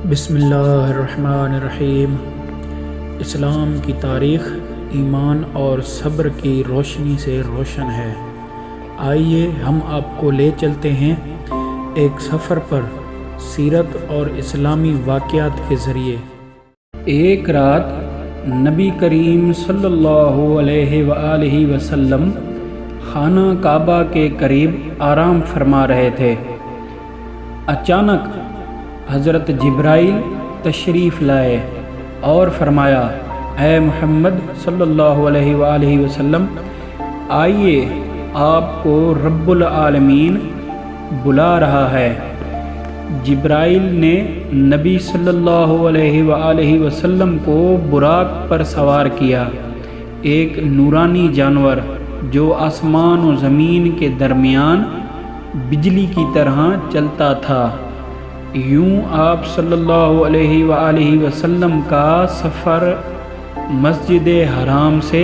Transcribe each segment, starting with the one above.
بسم اللہ الرحمن الرحیم۔ اسلام کی تاریخ ایمان اور صبر کی روشنی سے روشن ہے۔ آئیے ہم آپ کو لے چلتے ہیں ایک سفر پر سیرت اور اسلامی واقعات کے ذریعے۔ ایک رات نبی کریم صلی اللہ علیہ وآلہ وسلم خانہ کعبہ کے قریب آرام فرما رہے تھے۔ اچانک حضرت جبرائیل تشریف لائے اور فرمایا، اے محمد صلی اللہ علیہ وآلہ وسلم، آئیے آپ کو رب العالمین بلا رہا ہے۔ جبرائیل نے نبی صلی اللہ علیہ وآلہ وسلم کو براق پر سوار کیا، ایک نورانی جانور جو آسمان و زمین کے درمیان بجلی کی طرح چلتا تھا۔ یوں آپ صلی اللہ علیہ وآلہ وسلم کا سفر مسجد حرام سے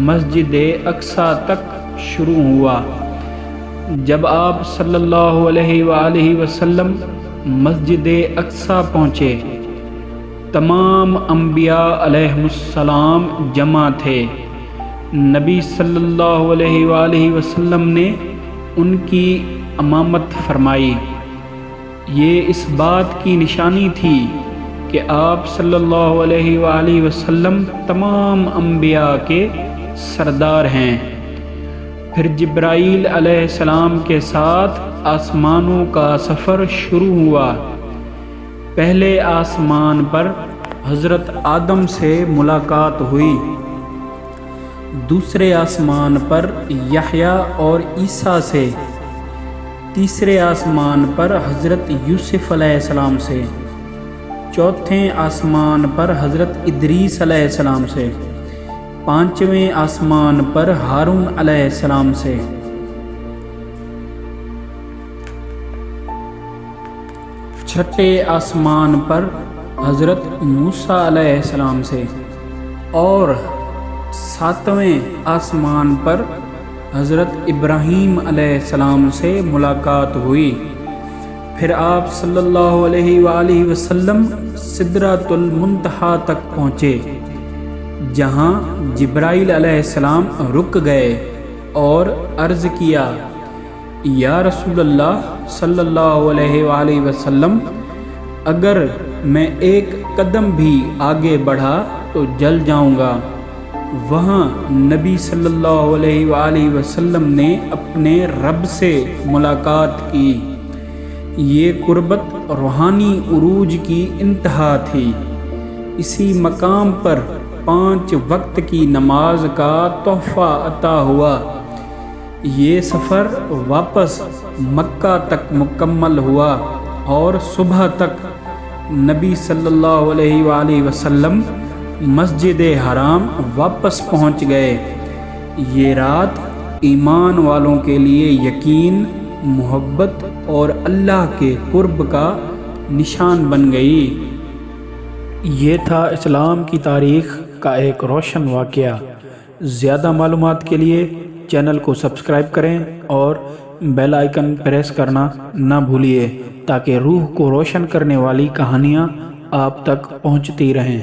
مسجد اقصیٰ تک شروع ہوا۔ جب آپ صلی اللہ علیہ وآلہ وسلم مسجد اقصیٰ پہنچے، تمام انبیاء علیہم السلام جمع تھے۔ نبی صلی اللہ علیہ وآلہ وسلم نے ان کی امامت فرمائی۔ یہ اس بات کی نشانی تھی کہ آپ صلی اللہ علیہ وآلہ وسلم تمام انبیاء کے سردار ہیں۔ پھر جبرائیل علیہ السلام کے ساتھ آسمانوں کا سفر شروع ہوا۔ پہلے آسمان پر حضرت آدم سے ملاقات ہوئی، دوسرے آسمان پر یحییٰ اور عیسیٰ سے، تیسرے آسمان پر حضرت یوسف علیہ السلام سے، چوتھے آسمان پر حضرت ادریس علیہ السلام سے، پانچویں آسمان پر ہارون علیہ السلام سے، چھٹے آسمان پر حضرت موسیٰ علیہ السلام سے، اور ساتویں آسمان پر حضرت ابراہیم علیہ السلام سے ملاقات ہوئی۔ پھر آپ صلی اللہ علیہ وآلہ وسلم سدرۃ المنتہا تک پہنچے، جہاں جبرائیل علیہ السلام رک گئے اور عرض کیا، یا رسول اللہ صلی اللہ علیہ وآلہ وسلم، اگر میں ایک قدم بھی آگے بڑھا تو جل جاؤں گا۔ وہاں نبی صلی اللہ علیہ وآلہ وسلم نے اپنے رب سے ملاقات کی۔ یہ قربت روحانی عروج کی انتہا تھی۔ اسی مقام پر 5 وقت کی نماز کا تحفہ عطا ہوا۔ یہ سفر واپس مکہ تک مکمل ہوا اور صبح تک نبی صلی اللہ علیہ وآلہ وسلم مسجد حرام واپس پہنچ گئے۔ یہ رات ایمان والوں کے لیے یقین، محبت اور اللہ کے قرب کا نشان بن گئی۔ یہ تھا اسلام کی تاریخ کا ایک روشن واقعہ۔ زیادہ معلومات کے لیے چینل کو سبسکرائب کریں اور بیل آئیکن پریس کرنا نہ بھولیے تاکہ روح کو روشن کرنے والی کہانیاں آپ تک پہنچتی رہیں۔